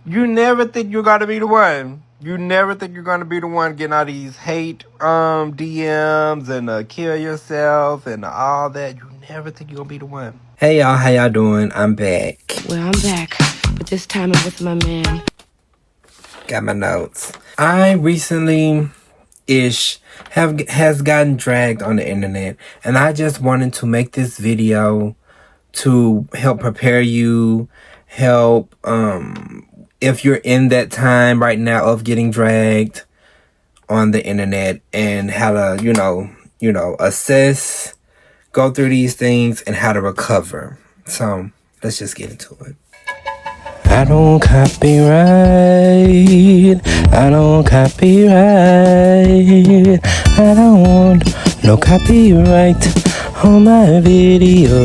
You never think you're gonna be the one. You never think you're gonna be the one getting all these hate DMs and kill yourself and all that. You never think you're gonna be the one. Hey y'all, how y'all doing? I'm back. Well, I'm back, but this time I'm with my man. Got my notes. I recently has gotten dragged on the internet, and I just wanted to make this video to help prepare you, help if you're in that time right now of getting dragged on the internet, and how to you know assess, go through these things, and how to recover. So let's just get into it. I don't copyright. I don't copyright. I don't want no copyright on my video.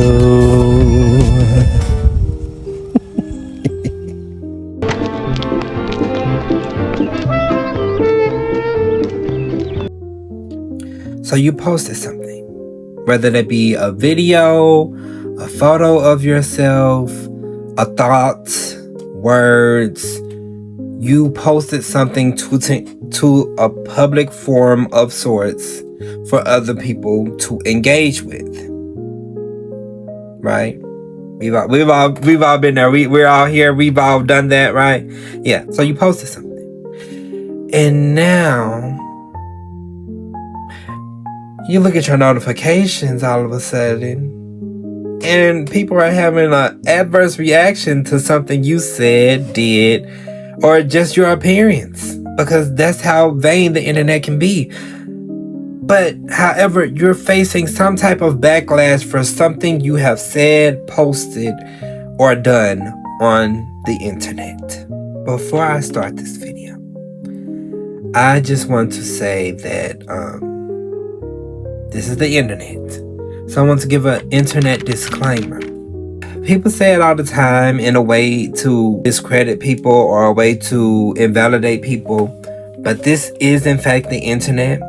So you posted something, whether that be a video, a photo of yourself, a thought, words. You posted something to a public forum of sorts for other people to engage with, right? We've all been there. We're all here. We've all done that, right? Yeah. So you posted something, and now you look at your notifications all of a sudden, and people are having an adverse reaction to something you said, did, or just your appearance, because that's how vain the internet can be. But however, you're facing some type of backlash for something you have said, posted, or done on the internet. Before I start this video, I just want to say that this is the internet. So I want to give an internet disclaimer. People say it all the time in a way to discredit people or a way to invalidate people, but this is in fact the internet.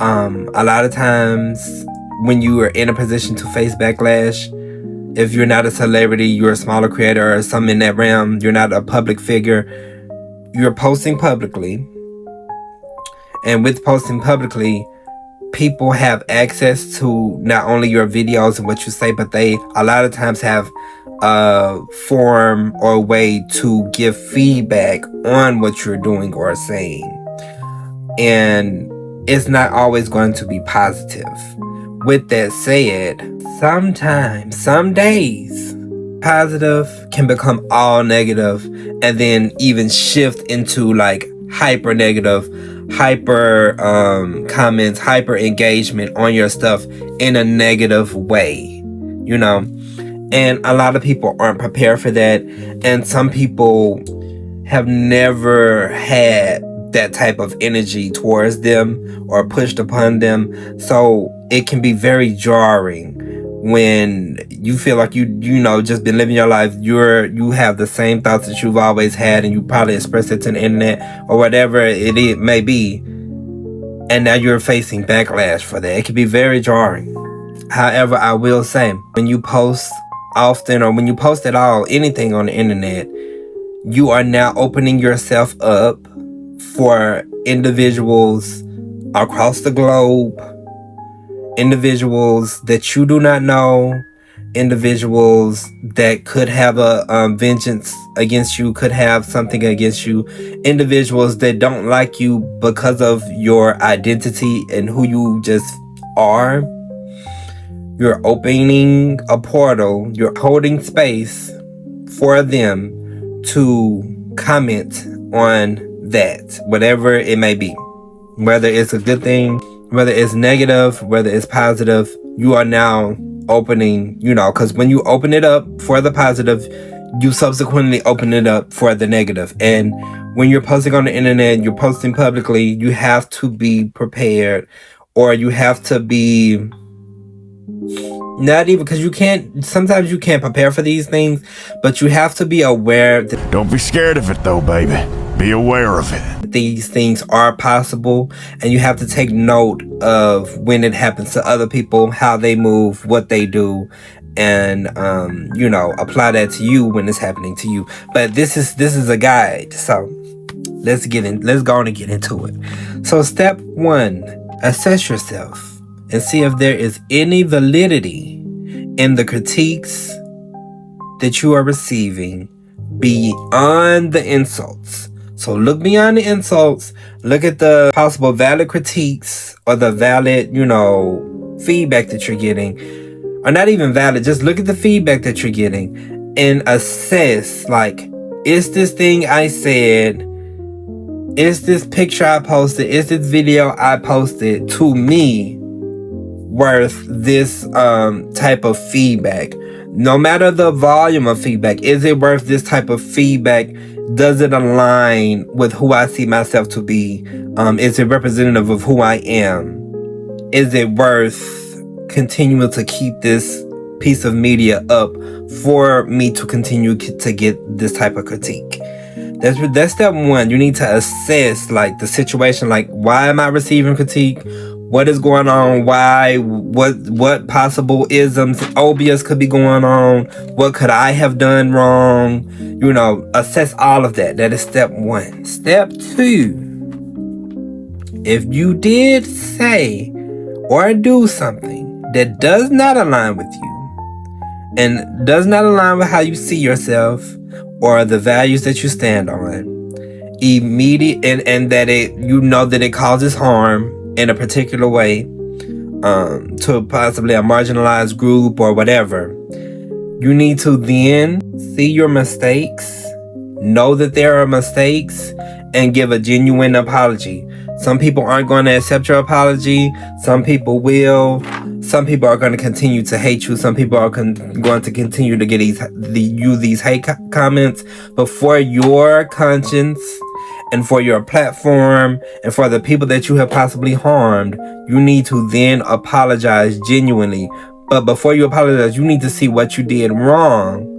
A lot of times when you are in a position to face backlash, if you're not a celebrity, you're a smaller creator or something in that realm, you're not a public figure, you're posting publicly. And with posting publicly, people have access to not only your videos and what you say, but they a lot of times have a form or a way to give feedback on what you're doing or saying. And it's not always going to be positive. With that said, sometimes, some days, positive can become all negative and then even shift into like hyper negative, hyper comments, hyper engagement on your stuff in a negative way, you know. And a lot of people aren't prepared for that, and some people have never had that type of energy towards them or pushed upon them. So it can be very jarring when you feel like you know just been living your life, you have the same thoughts that you've always had, and you probably express it to the internet or whatever it may be, and now you're facing backlash for that. It can be very jarring. However, I will say, when you post often, or when you post at all, anything on the internet, you are now opening yourself up for individuals across the globe, individuals that you do not know, individuals that could have a vengeance against you, could have something against you, individuals that don't like you because of your identity and who you just are. You're opening a portal, you're holding space for them to comment on that, whatever it may be, whether it's a good thing, whether it's negative, whether it's positive. You are now opening, because when you open it up for the positive, you subsequently open it up for the negative. And when you're posting on the internet, you're posting publicly, you have to be prepared, or you have to be not even, because sometimes you can't prepare for these things, but you have to be aware that don't be scared of it though, baby. Be aware of it. These things are possible, and you have to take note of when it happens to other people, how they move, what they do, and apply that to you when it's happening to you. But this is a guide, so let's go on and get into it. So step 1, assess yourself and see if there is any validity in the critiques that you are receiving beyond the insults. So look beyond the insults, look at the possible valid critiques or the valid, feedback that you're getting. Or not even valid, just look at the feedback that you're getting and assess, like, is this thing I said, is this picture I posted, is this video I posted to me worth this type of feedback? No matter the volume of feedback, is it worth this type of feedback? Does it align with who I see myself to be? Is it representative of who I am? Is it worth continuing to keep this piece of media up for me to continue to get this type of critique? That's step 1. You need to assess, like, the situation, like, why am I receiving critique? What is going on? Why? What possible isms, obias could be going on? What could I have done wrong? Assess all of that. That is step 1. Step 2. If you did say or do something that does not align with you and does not align with how you see yourself or the values that you stand on, immediate and that it causes harm in a particular way to possibly a marginalized group or whatever, you need to then see your mistakes, know that there are mistakes, and give a genuine apology. Some people aren't going to accept your apology. Some people will. Some people are going to continue to hate you. Some people are going to continue to get these hate comments. But for your conscience and for your platform and for the people that you have possibly harmed, you need to then apologize genuinely. But before you apologize, you need to see what you did wrong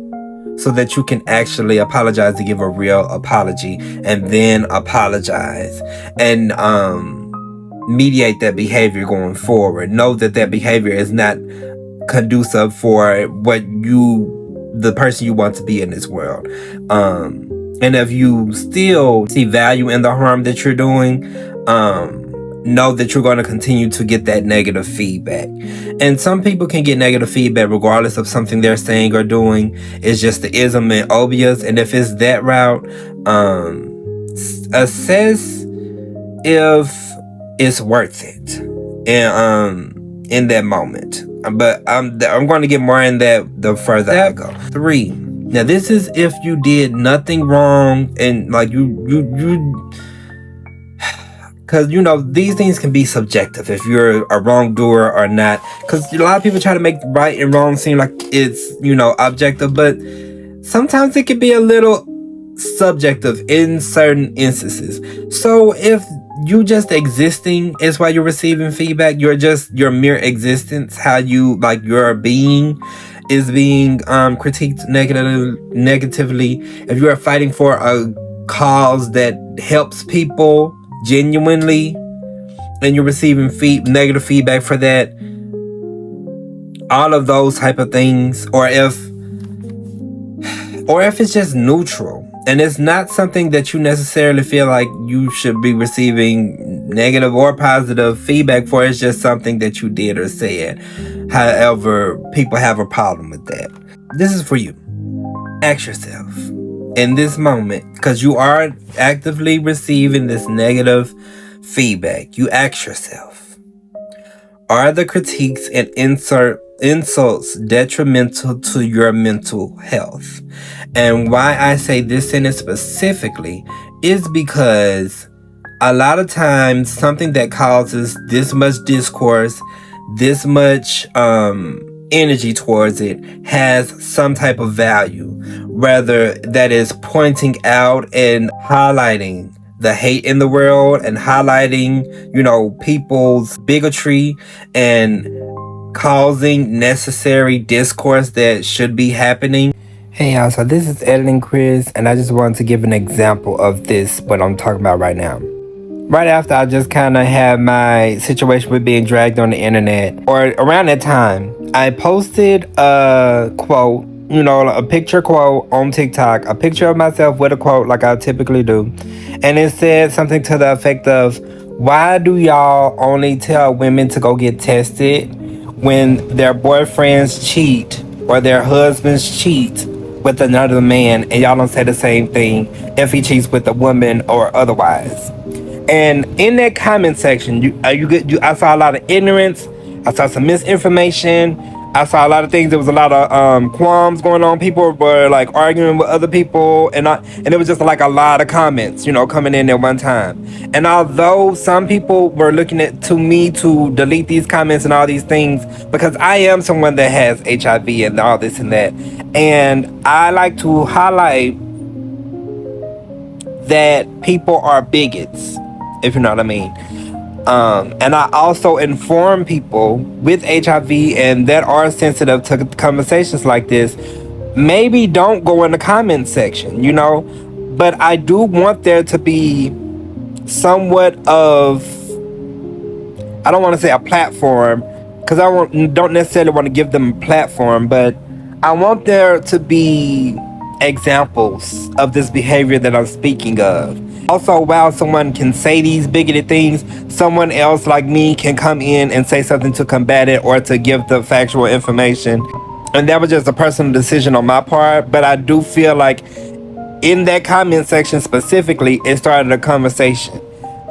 so that you can actually apologize, to give a real apology, and then apologize and mediate that behavior going forward. Know that behavior is not conducive for the person you want to be in this world. And if you still see value in the harm that you're doing, know that you're going to continue to get that negative feedback. And some people can get negative feedback regardless of something they're saying or doing. It's just the ism and obias. And if it's that route, assess if it's worth it and in that moment. But I'm going to get more in that the further I go. 3. Now this is if you did nothing wrong and like you because these things can be subjective if you're a wrongdoer or not, because a lot of people try to make right and wrong seem like it's objective, but sometimes it can be a little subjective in certain instances. So if you just existing is why you're receiving feedback, your mere existence, how you like your being is being critiqued negatively. If you are fighting for a cause that helps people genuinely and you're receiving negative feedback for that, all of those type of things, or if it's just neutral and it's not something that you necessarily feel like you should be receiving negative or positive feedback for, it's just something that you did or said. However, people have a problem with that. This is for you. Ask yourself in this moment, because you are actively receiving this negative feedback, you ask yourself, are the critiques and insults detrimental to your mental health? And why I say this sentence specifically is because a lot of times something that causes this much discourse, this much energy towards it, has some type of value, whether that is pointing out and highlighting the hate in the world and highlighting people's bigotry and causing necessary discourse that should be happening. Hey y'all, so this is Editing Chris, and I just wanted to give an example of this, what I'm talking about right now. right after I just kind of had my situation with being dragged on the internet, or around that time, I posted a quote, a picture quote on TikTok, a picture of myself with a quote like I typically do. And it said something to the effect of, why do y'all only tell women to go get tested when their boyfriends cheat or their husbands cheat with another man, and y'all don't say the same thing if he cheats with a woman or otherwise? And in that comment section, I saw a lot of ignorance. I saw some misinformation. I saw a lot of things. There was a lot of qualms going on. People were like arguing with other people, and it was just like a lot of comments, coming in at one time. And although some people were looking to me to delete these comments and all these things, because I am someone that has HIV and all this and that, and I like to highlight that people are bigots, if you know what I mean. And I also inform people with HIV and that are sensitive to conversations like this, maybe don't go in the comment section, but I do want there to be somewhat of, I don't want to say a platform, because don't necessarily want to give them a platform, but I want there to be examples of this behavior that I'm speaking of. Also, while someone can say these bigoted things, someone else like me can come in and say something to combat it or to give the factual information. And that was just a personal decision on my part, but I do feel like in that comment section specifically, it started a conversation.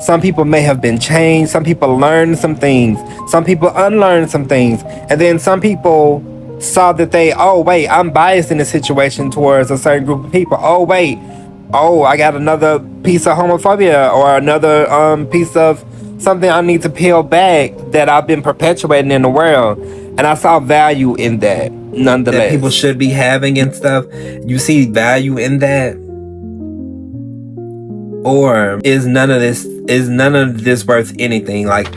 Some people may have been changed, some people learned some things, some people unlearned some things, and then some people saw that I'm biased in this situation towards a certain group of people. I got another piece of homophobia or another piece of something I need to peel back that I've been perpetuating in the world. And I saw value in that, nonetheless. That people should be having and stuff. You see value in that? Or is none of this worth anything? Like,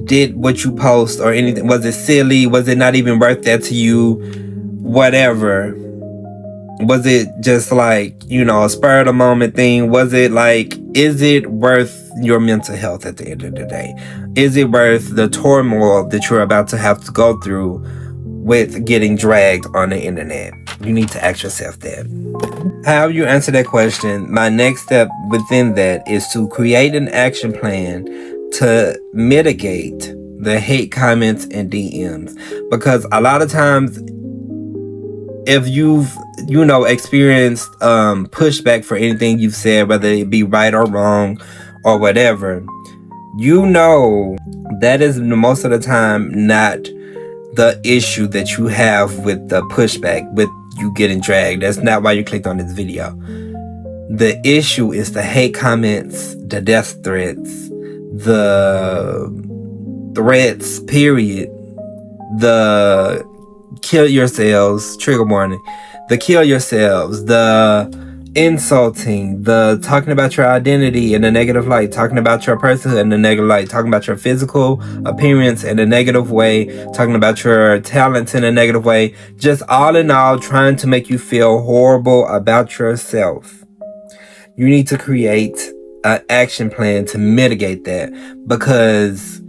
did what you post or anything, was it silly? Was it not even worth that to you? Whatever. Was it just like, a spur of the moment thing? Was it like, is it worth your mental health at the end of the day? Is it worth the turmoil that you're about to have to go through with getting dragged on the internet? You need to ask yourself that. How you answer that question, my next step within that is to create an action plan to mitigate the hate comments and DMs. Because a lot of times, if you've experienced pushback for anything you've said, whether it be right or wrong or whatever, that is most of the time not the issue that you have with the pushback, with you getting dragged. That's not why you clicked on this video. The issue is the hate comments, the death threats, the threats, period, the kill yourselves, trigger warning, the kill yourselves, the insulting, the talking about your identity in a negative light, talking about your personhood in a negative light, talking about your physical appearance in a negative way, talking about your talents in a negative way, just all in all trying to make you feel horrible about yourself. You need to create an action plan to mitigate that, because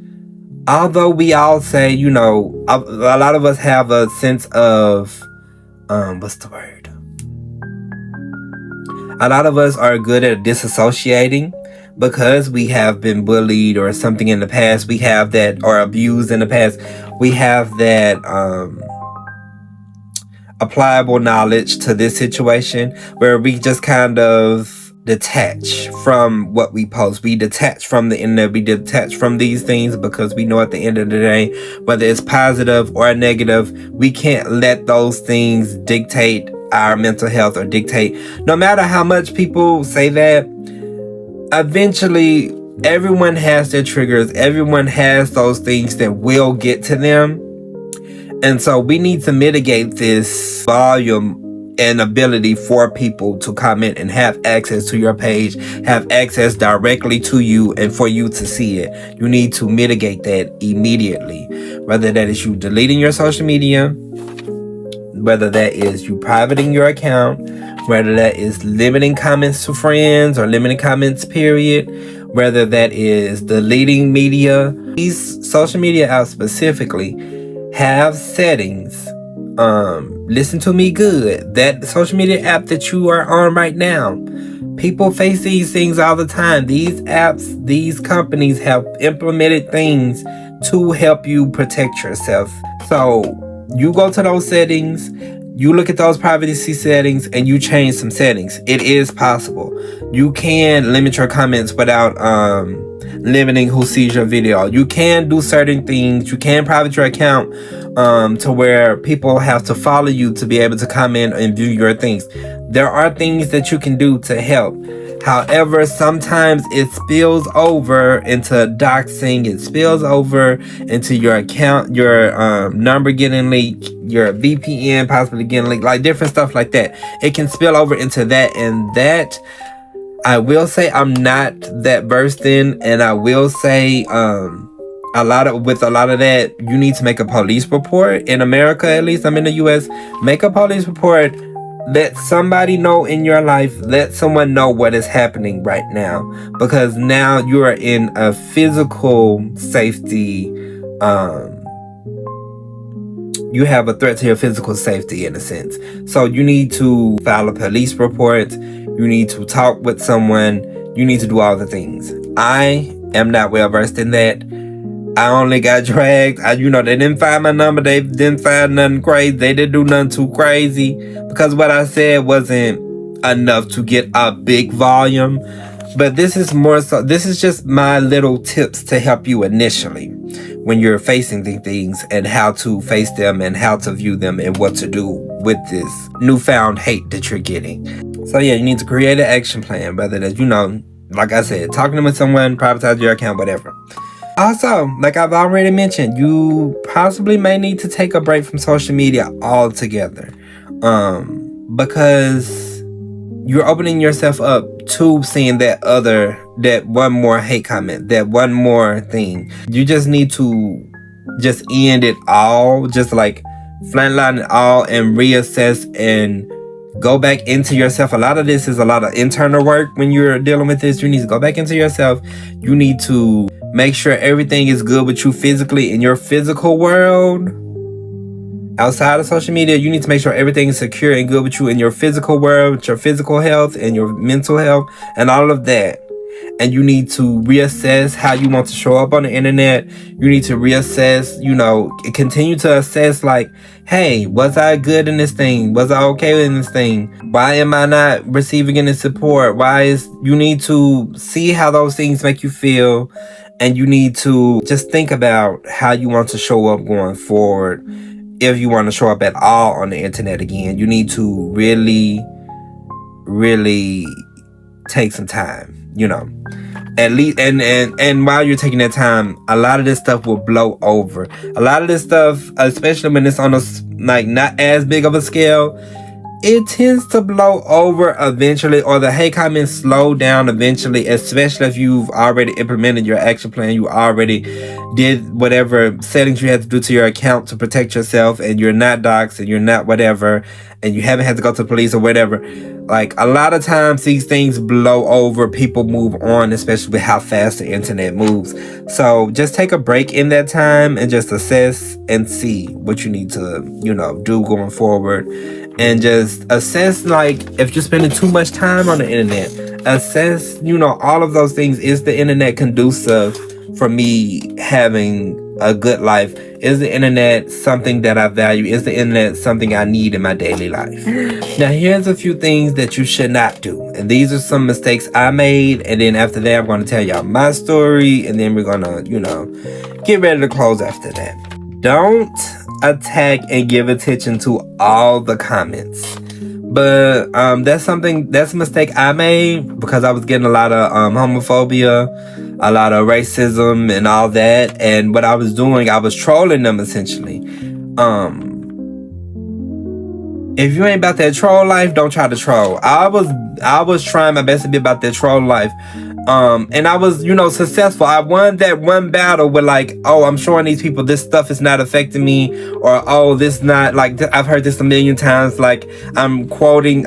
although we all say, a lot of us have a sense of, what's the word? A lot of us are good at disassociating because we have been bullied or something in the past. We have that, or abused in the past. We have that applicable knowledge to this situation where we just kind of detach from what we post. We detach from the internet. We detach from these things because we know at the end of the day, whether it's positive or negative, we can't let those things dictate our mental health or dictate. No matter how much people say that, eventually everyone has their triggers. Everyone has those things that will get to them. And so we need to mitigate this volume and ability for people to comment and have access to your page, have access directly to you and for you to see it. You need to mitigate that immediately. Whether that is you deleting your social media, whether that is you privating your account, whether that is limiting comments to friends or limiting comments period, whether that is the leading media. These social media apps specifically have settings. Listen to me good. That social media app that you are on right now, people face these things all the time. These apps, these companies have implemented things to help you protect yourself. So you go to those settings, you look at those privacy settings, and you change some settings. It is possible. You can limit your comments without limiting who sees your video. You can do certain things. You can private your account to where people have to follow you to be able to comment and view your things. There are things that you can do to help. However, sometimes it spills over into doxing. It spills over into your account, your number getting leaked, your VPN possibly getting leaked, like different stuff like that. It can spill over into that, and that I will say I'm not that versed in, and I will say a lot of that, you need to make a police report. In America, at least, I'm in the US, make a police report. Let somebody know in your life, let someone know what is happening right now, because now you are in a physical safety, you have a threat to your physical safety in a sense. So you need to file a police report, you need to talk with someone, you need to do all the things. I am not well versed in that. I only got dragged. They didn't find my number. They didn't find nothing crazy. They didn't do nothing too crazy because what I said wasn't enough to get a big volume. But this is more so, this is just my little tips to help you initially when you're facing these things, and how to face them and how to view them and what to do with this newfound hate that you're getting. So yeah, you need to create an action plan, whether that, like I said, talking with someone, privatize your account, whatever. Also, like I've already mentioned, you possibly may need to take a break from social media altogether, because you're opening yourself up to seeing that one more hate comment, that one more thing. You just need to just end it all, just like flatline it all and reassess and go back into yourself. A lot of this is a lot of internal work when you're dealing with this. You need to go back into yourself. You need to make sure everything is good with you physically in your physical world. Outside of social media, you need to make sure everything is secure and good with you in your physical world, your physical health and your mental health and all of that. And you need to reassess how you want to show up on the internet. You need to reassess, continue to assess like, hey, was I good in this thing? Was I okay in this thing? Why am I not receiving any support? You need to see how those things make you feel. And you need to just think about how you want to show up going forward. If you want to show up at all on the internet again, you need to really, really take some time, at least, and while you're taking that time, a lot of this stuff will blow over. A lot of this stuff, especially when it's on a not as big of a scale, it tends to blow over eventually, or the hate comments slow down eventually, especially if you've already implemented your action plan. You already did whatever settings you had to do to your account to protect yourself, and you're not doxxed and you're not whatever, and you haven't had to go to the police or whatever. Like, a lot of times these things blow over, people move on, especially with how fast the internet moves. So just take a break in that time and just assess and see what you need to, do going forward. And just assess, like, if you're spending too much time on the internet, assess, all of those things. Is the internet conducive for me having a good life? Is the internet something that I value? Is the internet something I need in my daily life? Now, here's a few things that you should not do. And these are some mistakes I made. And then after that, I'm going to tell y'all my story. And then we're going to, get ready to close after that. Don't attack and give attention to all the comments. But that's a mistake I made, because I was getting a lot of homophobia, a lot of racism and all that. And what I was doing, I was trolling them essentially. If you ain't about that troll life, don't try to troll. I was trying my best to be about that troll life. And I was, successful. I won that one battle with like, oh, I'm showing these people this stuff is not affecting me, or oh, this not, like, I've heard this a million times. Like, I'm quoting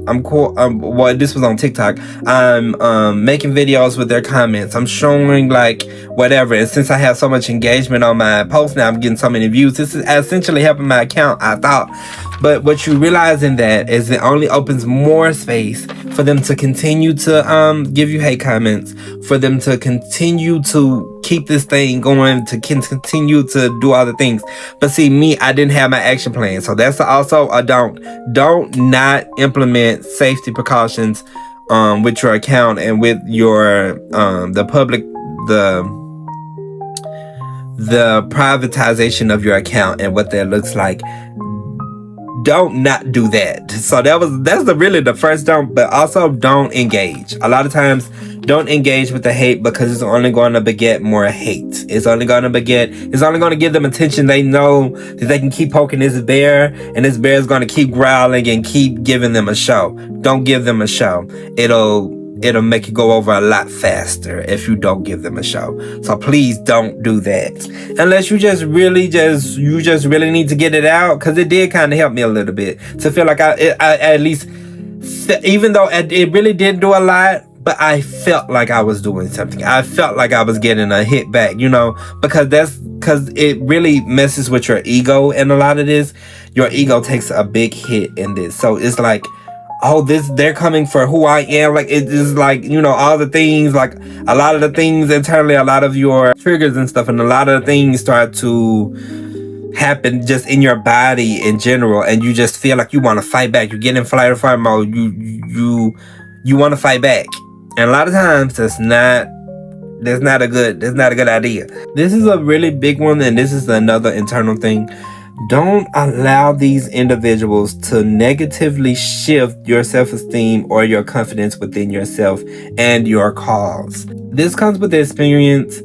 I'm cool. Well, this was on TikTok. I'm making videos with their comments. I'm showing like whatever. And since I have so much engagement on my post now, I'm getting so many views. This is essentially helping my account, I thought. But what you realize in that is it only opens more space for them to continue to give you hate comments, for them to continue to keep this thing going, to continue to do all the things. But see, me, I didn't have my action plan. So that's also a don't not implement safety precautions with your account and with your the privatization of your account and what that looks like. Don't not do that. So that's really the first don't. But also don't engage. A lot of times don't engage with the hate, because it's only going to beget more hate. It's only going to give them attention. They know that they can keep poking this bear, and this bear is going to keep growling and keep giving them a show. Don't give them a show. It'll make it go over a lot faster if you don't give them a show. So please don't do that. Unless you just really need to get it out, because it did kind of help me a little bit to feel like I at least, even though it really didn't do a lot, but I felt like I was doing something. I felt like I was getting a hit back, because it really messes with your ego. And a lot of this, your ego takes a big hit in this. So it's like, they're coming for who I am. Like, it is like, all the things, like a lot of the things internally, a lot of your triggers and stuff, and a lot of the things start to happen just in your body in general. And you just feel like you want to fight back. You get in flight or fight mode. You want to fight back. And a lot of times that's not a good idea. This is a really big one. And this is another internal thing. Don't allow these individuals to negatively shift your self-esteem or your confidence within yourself and your cause. This comes with experience.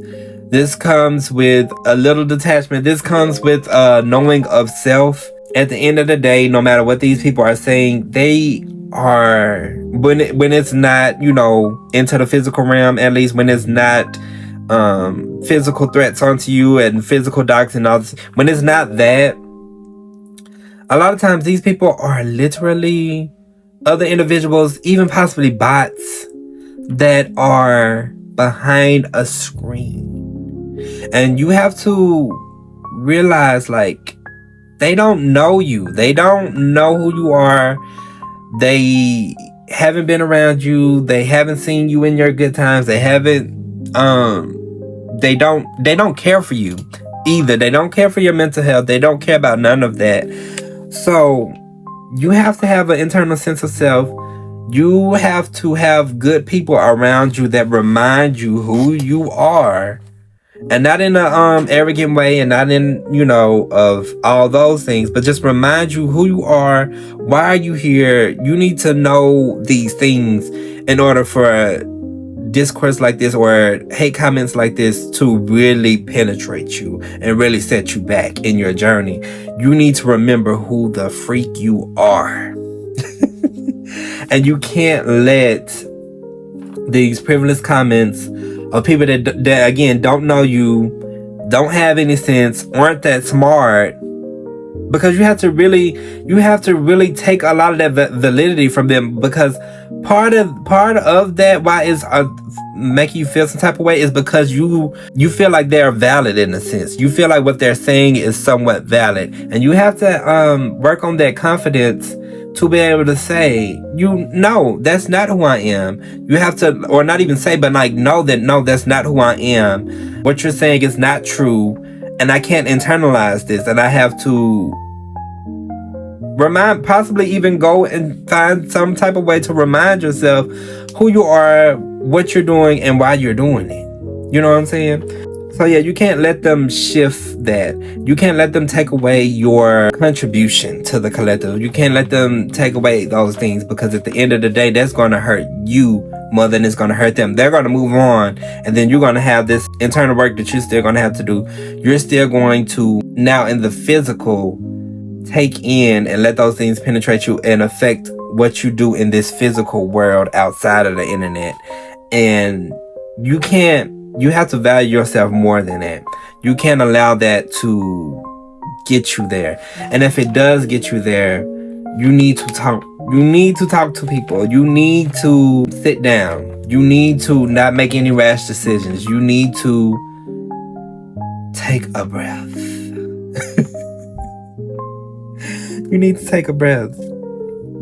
This comes with a little detachment. This comes with knowing of self. At the end of the day, no matter what these people are saying, they are, when it's not, into the physical realm, at least when it's not physical threats onto you and physical docs and all this, when it's not that, a lot of times these people are literally other individuals, even possibly bots, that are behind a screen. And you have to realize, like, they don't know you. They don't know who you are. They haven't been around you. They haven't seen you in your good times. They haven't, they don't care for you either. They don't care for your mental health. They don't care about none of that. So you have to have an internal sense of self. You have to have good people around you that remind you who you are. And not in a arrogant way, and not in, of all those things, but just remind you who you are. Why are you here? You need to know these things in order for discourse like this or hate comments like this to really penetrate you and really set you back in your journey. You need to remember who the freak you are. And you can't let these privileged comments of people that again don't know you, don't have any sense, aren't that smart, because you have to really take a lot of that validity from them, because part of that why it's making you feel some type of way is because you feel like they're valid in a sense. You feel like what they're saying is somewhat valid, and you have to work on that confidence to be able to say, no, that's not who I am. You have to, or not even say, but like, no, that's not who I am. What you're saying is not true, and I can't internalize this, and I have to possibly even go and find some type of way to remind yourself who you are, what you're doing, and why you're doing it. You know what I'm saying? So yeah, you can't let them shift that. You can't let them take away your contribution to the collective. You can't let them take away those things, because at the end of the day, that's going to hurt you more than it's going to hurt them. They're going to move on, and then you're going to have this internal work that you're still going to have to do. You're still going to, now in the physical, take in and let those things penetrate you and affect what you do in this physical world outside of the internet. And you have to value yourself more than that. You can't allow that to get you there. And if it does get you there, you need to talk You need to talk to people. You need to sit down. You need to not make any rash decisions. You need to take a breath. You need to take a breath.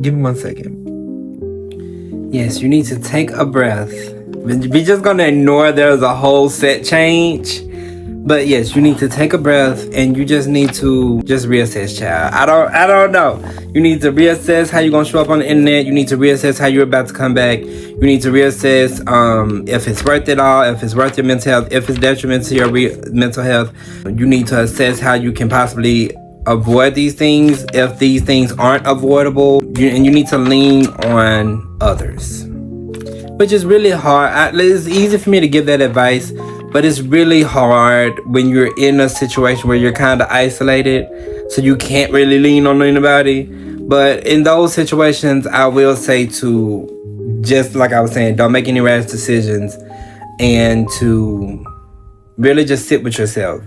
Give me 1 second. Yes, you need to take a breath. We're just gonna ignore there's a whole set change. But yes, you need to take a breath and you just need to just reassess, child. I don't know. You need to reassess how you're gonna show up on the internet. You need to reassess how you're about to come back. You need to reassess if it's worth it all, if it's worth your mental health, if it's detrimental to your mental health. You need to assess how you can possibly avoid these things if these things aren't avoidable. And you need to lean on others, which is really hard. It's easy for me to give that advice, but it's really hard when you're in a situation where you're kind of isolated, so you can't really lean on anybody. But in those situations, I will say to, just like I was saying, don't make any rash decisions, and to really just sit with yourself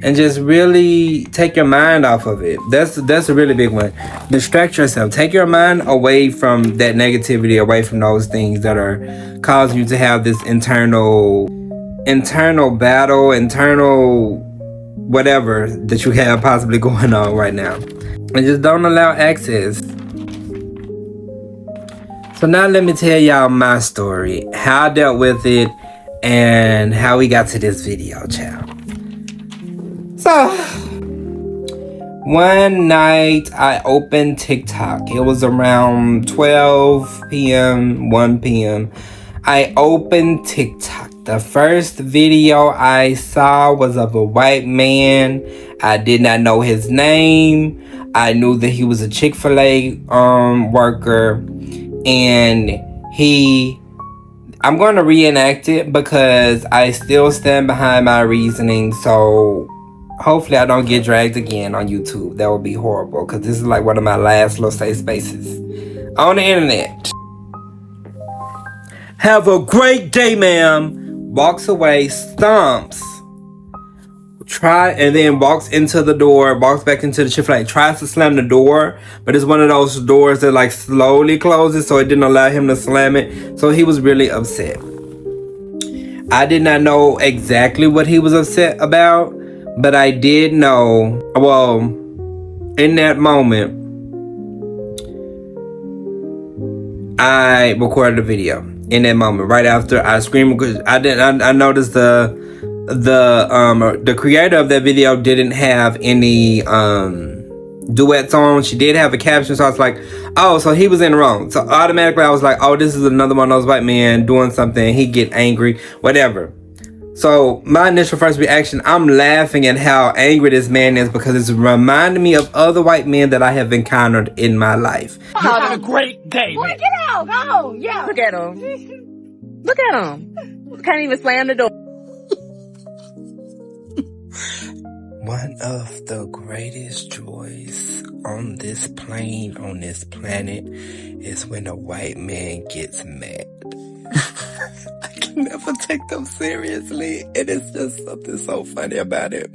and just really take your mind off of it. That's a really big one. Distract yourself. Take your mind away from that negativity, away from those things that are causing you to have this internal battle, internal whatever that you have possibly going on right now. And just don't allow access. So now let me tell y'all my story, how I dealt with it, and how we got to this video, child. So, one night I opened TikTok. It was around 12 p.m., 1 p.m. I opened TikTok. The first video I saw was of a white man. I did not know his name. I knew that he was a Chick-fil-A worker. And I'm going to reenact it because I still stand behind my reasoning. So hopefully I don't get dragged again on YouTube. That would be horrible, because this is like one of my last little safe spaces on the internet. Have a great day, ma'am. Walks away, stomps. And then walks into the door, walks back into the Chick-fil-A, tries to slam the door, but it's one of those doors that like slowly closes, so it didn't allow him to slam it. So he was really upset. I did not know exactly what he was upset about, but I did know, well, in that moment, I recorded a video. In that moment, right after I screamed, because I noticed the creator of that video didn't have any duets on. She did have a caption, so I was like, oh, so he was in the wrong. So automatically I was like, oh, this is another one of those white men doing something. He get angry, whatever. So my initial first reaction, I'm laughing at how angry this man is, because it's reminding me of other white men that I have encountered in my life. You had a great day, man. Get out, go, yeah. Look at him. Look at him. Can't even slam the door. One of the greatest joys on this plane, on this planet, is when a white man gets mad. I can never take them seriously, and it's just something so funny about it.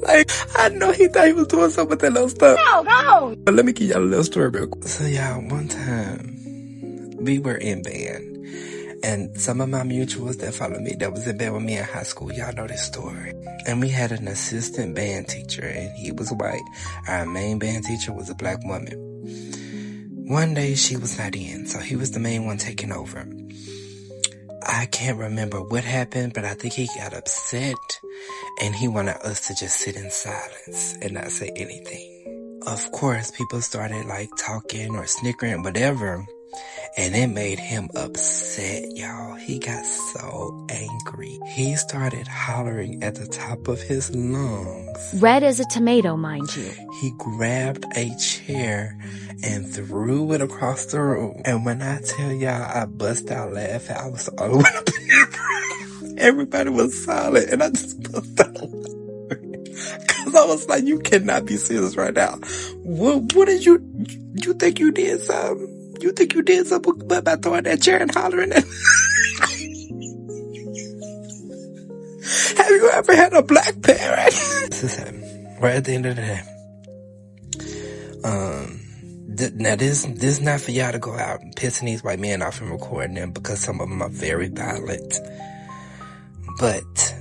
Like, I know he thought he was doing something with that little stuff. Go. But let me give y'all a little story real quick. So y'all, one time, we were in band. And some of my mutuals that follow me, that was in band with me in high school, y'all know this story. And we had an assistant band teacher, and he was white. Our main band teacher was a black woman. One day she was not in, so he was the main one taking over. I can't remember what happened, but I think he got upset, and he wanted us to just sit in silence and not say anything. Of course, people started like talking or snickering, whatever. And it made him upset, y'all. He got so angry. He started hollering at the top of his lungs. Red as a tomato, mind you. He grabbed a chair and threw it across the room. And when I tell y'all I bust out laughing, I was all the way up in there. Everybody was silent, and I just bust out laughing. Because I was like, you cannot be serious right now. What did you think you did something? You think you did something by throwing that chair and hollering at Have you ever had a black parent? This is him. Right at the end of the day. Now this is not for y'all to go out and pissing these white men off and recording them, because some of them are very violent. But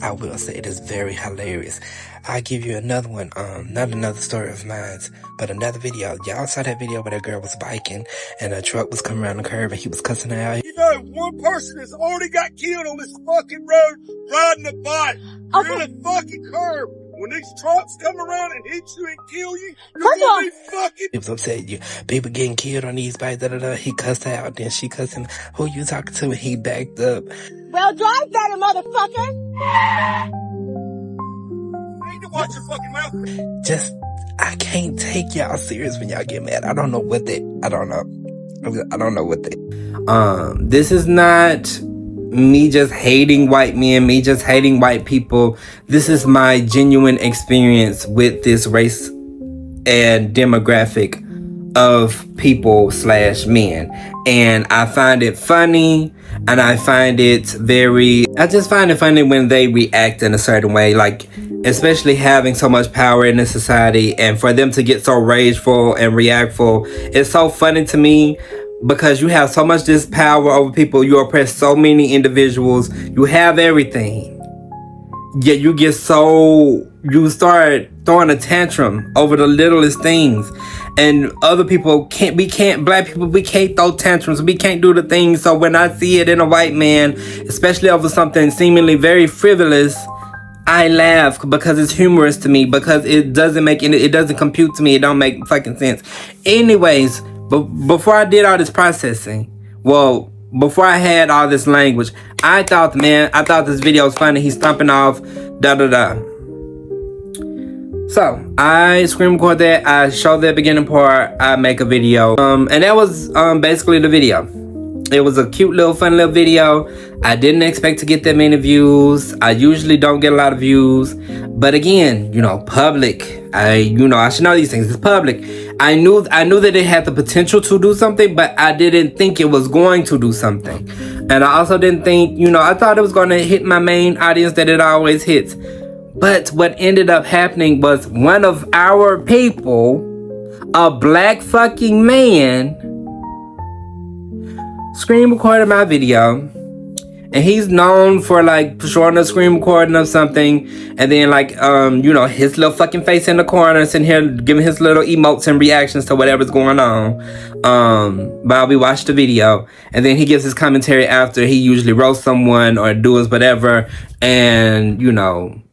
I will say it is very hilarious. I'll give you another one, not another story of mine, but another video. Y'all saw that video where that girl was biking and a truck was coming around the curve and he was cussing her out. You know, one person has already got killed on this fucking road riding a bike. You're in a fucking curve. When these trucks come around and hit you and kill you, you're gonna be fucking... He was upset. People getting killed on these bikes, He cussed her out, then she cussed him. Who you talking to? And he backed up. Well, drive better, motherfucker. You need to watch your fucking mouth. I can't take y'all serious when y'all get mad. I don't know what this is not me just hating white men, me just hating white people. This is my genuine experience with this race and demographic of people / men. And I find it funny, and I just find it funny when they react in a certain way, like, especially having so much power in this society, and for them to get so rageful and reactful. It's so funny to me, because you have so much this power over people. You oppress so many individuals. You have everything. Yet you start throwing a tantrum over the littlest things. And other people black people, we can't throw tantrums. We can't do the things. So when I see it in a white man, especially over something seemingly very frivolous, I laugh because it's humorous to me, because it doesn't compute to me. It don't make fucking sense. Anyways, but before I did all this processing, before I had all this language, I thought this video was funny. He's stomping off, So I screen record that. I show that beginning part. I make a video. And that was basically the video. It was a cute little fun little video. I didn't expect to get that many views. I usually don't get a lot of views. But again, public. I should know these things. It's public. I knew that it had the potential to do something, but I didn't think it was going to do something. And I also didn't think, I thought it was going to hit my main audience that it always hits. But what ended up happening was one of our people, a black fucking man, screen recorded my video. And he's known for showing a screen recording of something, and then his little fucking face in the corner, sitting here giving his little emotes and reactions to whatever's going on. While we watch the video, and then he gives his commentary after. He usually roasts someone or does whatever, and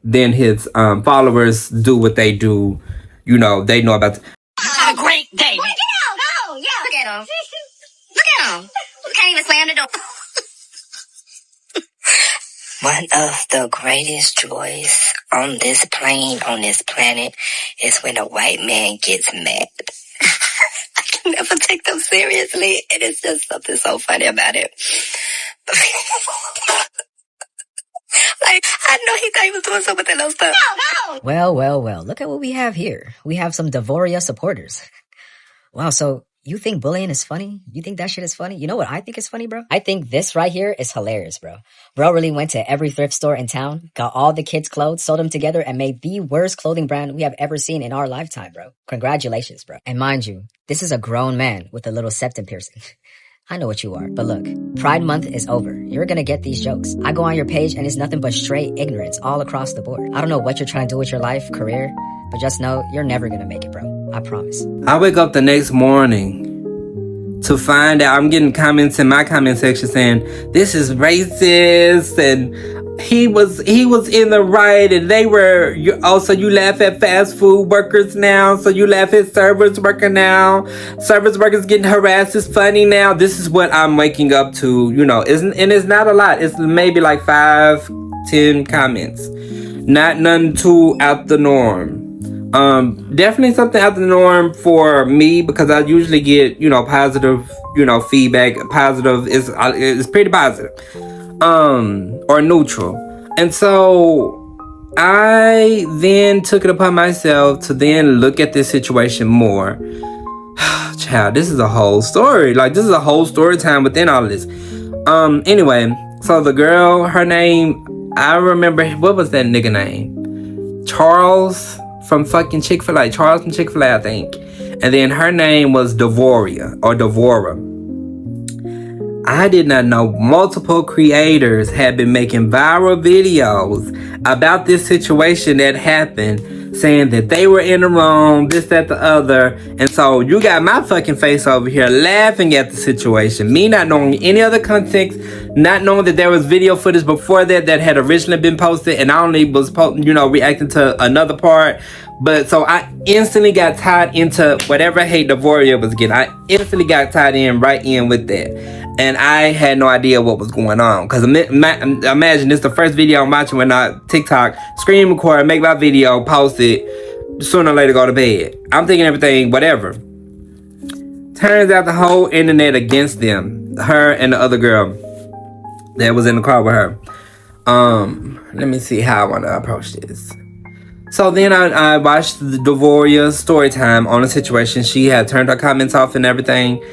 then his followers do what they do. They know about. Have a great day. Look at him. Look at him. Can't even slam the door. One of the greatest joys on this plane, on this planet, is when a white man gets mad. I can never take them seriously, and it's just something so funny about it. I know he thought he was doing some with that little stuff. No. Well, look at what we have here. We have some Devoria supporters. Wow, so you think bullying is funny? You think that shit is funny? You know what I think is funny, bro? I think this right here is hilarious, bro. Bro really went to every thrift store in town, got all the kids' clothes, sold them together, and made the worst clothing brand we have ever seen in our lifetime, bro. Congratulations, bro. And mind you, this is a grown man with a little septum piercing. I know what you are, but look, Pride Month is over. You're gonna get these jokes. I go on your page and it's nothing but straight ignorance all across the board. I don't know what you're trying to do with your life, career, but just know you're never gonna make it, bro. I promise. I wake up the next morning to find out I'm getting comments in my comment section saying this is racist, and he was in the right, and they were also, you laugh at fast food workers now, so you laugh at service worker now. Service workers getting harassed is funny now. This is what I'm waking up to, and it's not a lot. It's maybe 5-10 comments. Not none too out the norm. Definitely something out the norm for me, because I usually get, positive, feedback. Positive is pretty positive. Or neutral. And so I then took it upon myself to then look at this situation more. Child, this is a whole story. This is a whole story time within all of this. Anyway, so the girl, her name, I remember, what was that nigga name? Charles from fucking Chick-fil-A. Charles from Chick-fil-A, I think. And then her name was Devora. I did not know multiple creators had been making viral videos about this situation that happened, saying that they were in the wrong, this, that, the other. And so you got my fucking face over here laughing at the situation. Me not knowing any other context, not knowing that there was video footage before that had originally been posted, and I only was, reacting to another part. But so I instantly got tied into whatever hate Devora was getting. I instantly got tied right in with that. And I had no idea what was going on. Because imagine this is the first video I'm watching when I TikTok, screen record, make my video, post it, sooner or later go to bed. I'm thinking everything, whatever. Turns out the whole internet against them. Her and the other girl that was in the car with her. Let me see how I want to approach this. So then I watched the Devora's story time on the situation. She had turned her comments off and everything.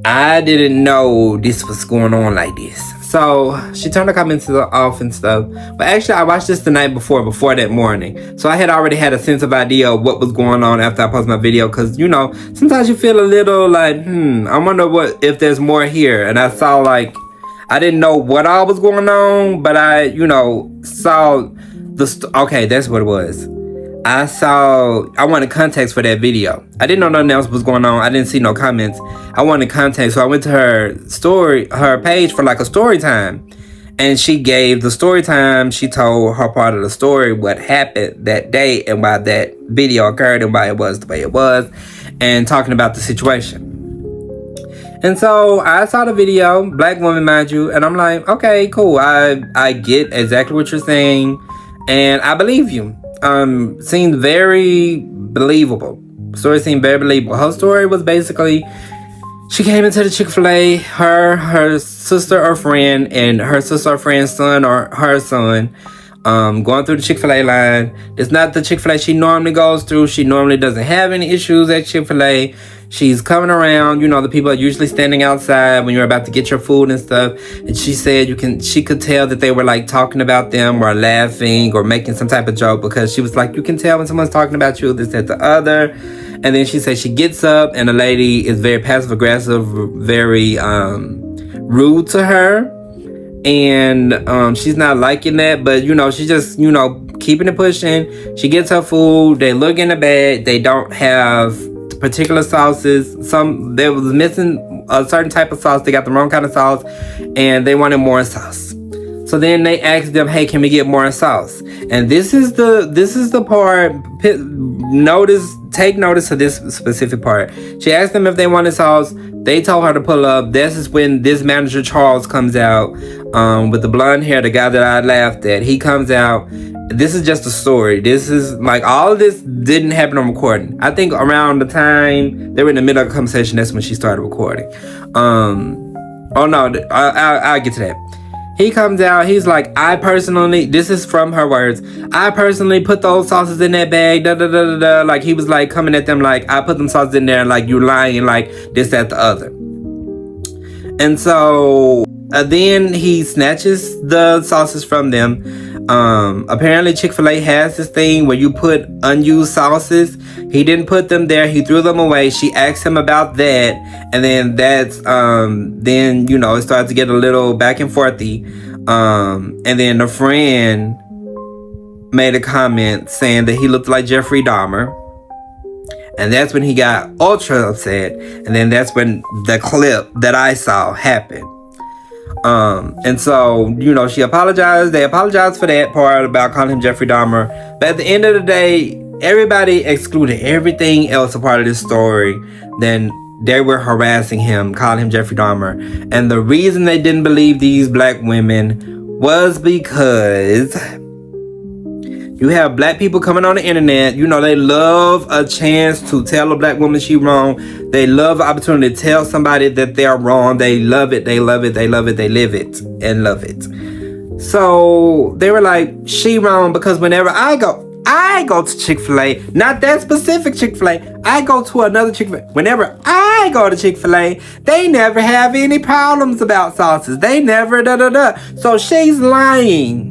I didn't know this was going on like this. So she turned her comments off and stuff. But actually, I watched this the night before that morning. So I had already had a sense of idea of what was going on after I posted my video. Because, sometimes you feel a little like, I wonder if there's more here. And I saw I didn't know what all was going on. But I, saw okay, that's what it was. I wanted context for that video. I didn't know nothing else was going on. I didn't see no comments. I wanted context. So I went to her page for a story time. And she gave the story time. She told her part of the story, what happened that day and why that video occurred and why it was the way it was. And talking about the situation. And so I saw the video, black woman, mind you. And I'm like, okay, cool. I get exactly what you're saying. And I believe you. Seemed very believable. Story seemed very believable. Her story was basically, she came into the Chick-fil-A, her sister or friend, and her sister or friend's son or her son, going through the Chick-fil-A line. It's not the Chick-fil-A she normally goes through. She normally doesn't have any issues at Chick-fil-A. She's coming around, the people are usually standing outside when you're about to get your food and stuff. And she said she could tell that they were talking about them or laughing or making some type of joke, because she was like, you can tell when someone's talking about you, this, that, the other. And then she said she gets up and the lady is very passive aggressive, very rude to her. And she's not liking that, but she's just keeping it pushing. She gets her food, they look in the bag, they don't have particular sauces. They was missing a certain type of sauce. They got the wrong kind of sauce and they wanted more sauce. So then they asked them, hey, can we get more sauce? And this is the part, take notice of this specific part. She asked them if they wanted sauce. They told her to pull up. This is when this manager Charles comes out, with the blonde hair, the guy that I laughed at. He comes out. This is just a story. This is all of this didn't happen on recording. I think around the time they were in the middle of the conversation, that's when she started recording. Oh no, I'll get to that. He comes out, he's like, I personally, this is from her words, I personally put those sauces in that bag, da da da da da. He was coming at them I put them sauces in there, you lying, this, that, the other. And so then he snatches the sauces from them. Apparently Chick-fil-A has this thing where you put unused sauces. He didn't put them there. He threw them away. She asked him about that. And then that's, it started to get a little back and forthy. And then the friend made a comment saying that he looked like Jeffrey Dahmer. And that's when he got ultra upset. And then that's when the clip that I saw happened. And so, she apologized. They apologized for that part about calling him Jeffrey Dahmer. But at the end of the day, everybody excluded everything else a part of this story. Then they were harassing him, calling him Jeffrey Dahmer. And the reason they didn't believe these black women was because you have black people coming on the internet. They love a chance to tell a black woman she wrong. They love the opportunity to tell somebody that they're wrong. They love it. They love it. They love it. They live it and love it. So they were like, she wrong because whenever I go to Chick-fil-A, not that specific Chick-fil-A, I go to another Chick-fil-A. Whenever I go to Chick-fil-A, they never have any problems about sauces. They never So she's lying.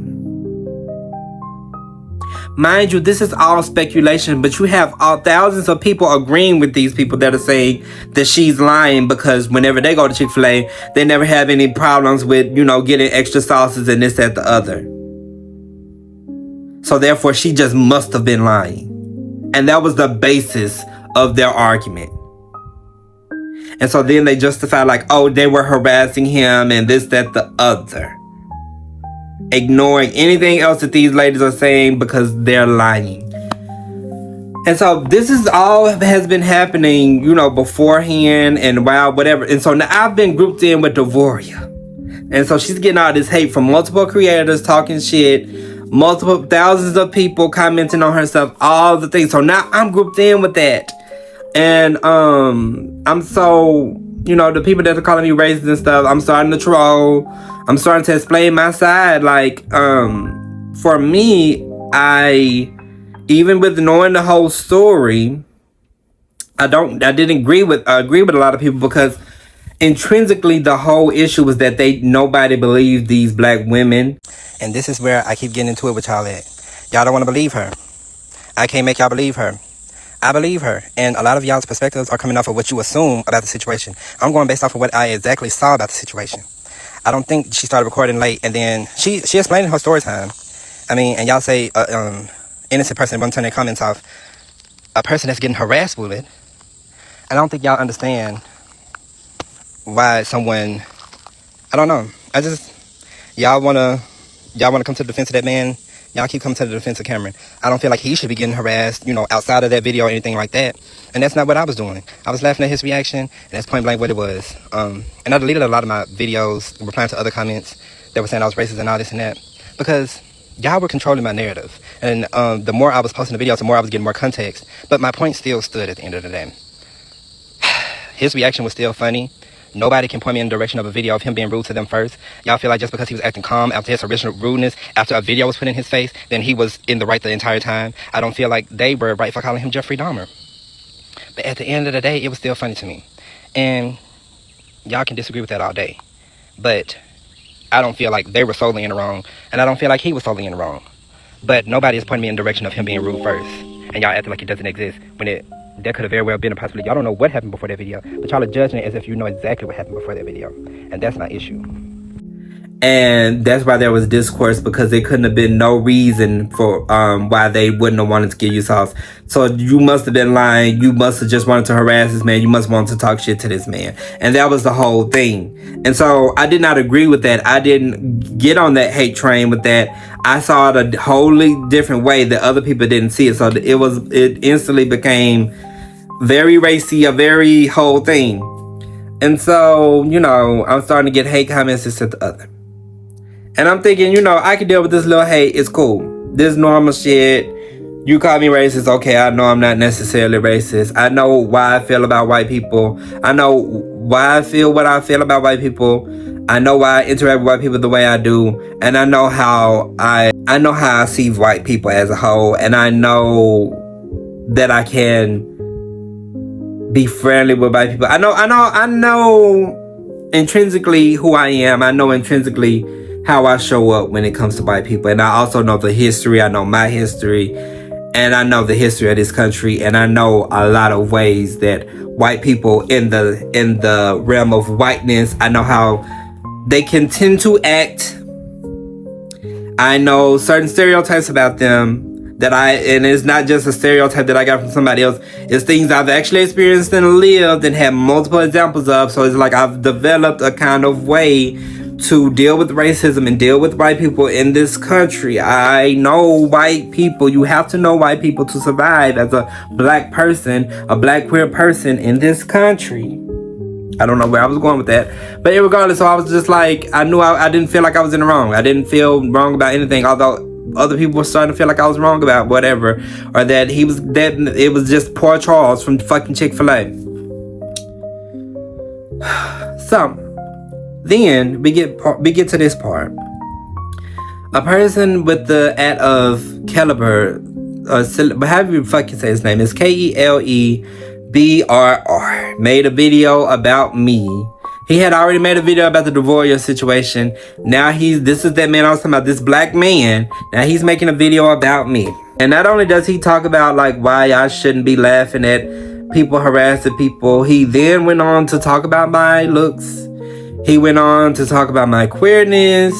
Mind you, this is all speculation, but you have thousands of people agreeing with these people that are saying that she's lying because whenever they go to Chick-fil-A, they never have any problems with, getting extra sauces and this, that, the other. So therefore, she just must have been lying. And that was the basis of their argument. And so then they justify like, oh, they were harassing him and this, that, the other. Ignoring anything else that these ladies are saying because they're lying. And so this is all has been happening, beforehand and whatever. And so now I've been grouped in with Devoria. And so she's getting all this hate from multiple creators talking shit, multiple thousands of people commenting on her stuff, all the things. So now I'm grouped in with that. And I'm so, the people that are calling me racist and stuff, I'm starting to troll. I'm starting to explain my side. Like, for me, even with knowing the whole story, I didn't agree with a lot of people because intrinsically the whole issue was that nobody believed these black women. And this is where I keep getting into it with y'all at. Y'all don't want to believe her. I can't make y'all believe her. I believe her. And a lot of y'all's perspectives are coming off of what you assume about the situation. I'm going based off of what I exactly saw about the situation. I don't think she started recording late, and then she explained her story time. I mean, and y'all say innocent person won't turn their comments off. A person that's getting harassed with it. I don't think y'all understand why someone. I don't know. Y'all wanna come to the defense of that man. Y'all keep coming to the defense of Cameron. I don't feel like he should be getting harassed, outside of that video or anything like that. And that's not what I was doing. I was laughing at his reaction, and that's point blank what it was. And I deleted a lot of my videos, replying to other comments that were saying I was racist and all this and that, because y'all were controlling my narrative. And the more I was posting the videos, the more I was getting more context. But my point still stood at the end of the day. His reaction was still funny. Nobody can point me in the direction of a video of him being rude to them first. Y'all feel like just because he was acting calm after his original rudeness, after a video was put in his face, then he was in the right the entire time. I don't feel like they were right for calling him Jeffrey Dahmer. But at the end of the day, it was still funny to me. And y'all can disagree with that all day. But I don't feel like they were solely in the wrong, and I don't feel like he was solely in the wrong. But nobody is pointing me in the direction of him being rude first. And y'all acting like it doesn't exist when that could have very well been a possibility. Y'all don't know what happened before that video, but y'all are judging it as if you know exactly what happened before that video. And that's my issue. And that's why there was discourse, because there couldn't have been no reason for why they wouldn't have wanted to give you sauce. So you must have been lying. You must have just wanted to harass this man. You must want to talk shit to this man. And that was the whole thing. And so I did not agree with that. I didn't get on that hate train with that. I saw it a wholly different way that other people didn't see it. So it instantly became very racy, a very whole thing. And so, I'm starting to get hate comments this to the other. And I'm thinking, I can deal with this little hate. It's cool. This normal shit. You call me racist. Okay, I know I'm not necessarily racist. I know why I feel about white people. I know why I feel what I feel about white people. I know why I interact with white people the way I do. And I know how I see white people as a whole. And I know that I can be friendly with white people. I know intrinsically who I am. I know intrinsically how I show up when it comes to white people. And I also know the history. I know my history. And I know the history of this country. And I know a lot of ways that white people in the realm of whiteness, I know how they can tend to act. I know certain stereotypes about them and it's not just a stereotype that I got from somebody else. It's things I've actually experienced and lived and have multiple examples of. So it's like I've developed a kind of way to deal with racism and deal with white people in this country. I know white people. You have to know white people to survive as a black person, a black queer person in this country. I don't know where I was going with that. But regardless, so I was just like, I knew I didn't feel like I was in the wrong. I didn't feel wrong about anything, although other people were starting to feel like I was wrong about whatever, or that it was just poor Charles from fucking Chick-fil-A. So then we get to this part. A person with the at of caliber, however you fucking say his name, is KELEBRR, made a video about me. He had already made a video about the Devoria situation. Now this is that man I was talking about, this black man. Now he's making a video about me. And not only does he talk about like why I shouldn't be laughing at people harassing people, he then went on to talk about my looks. He went on to talk about my queerness.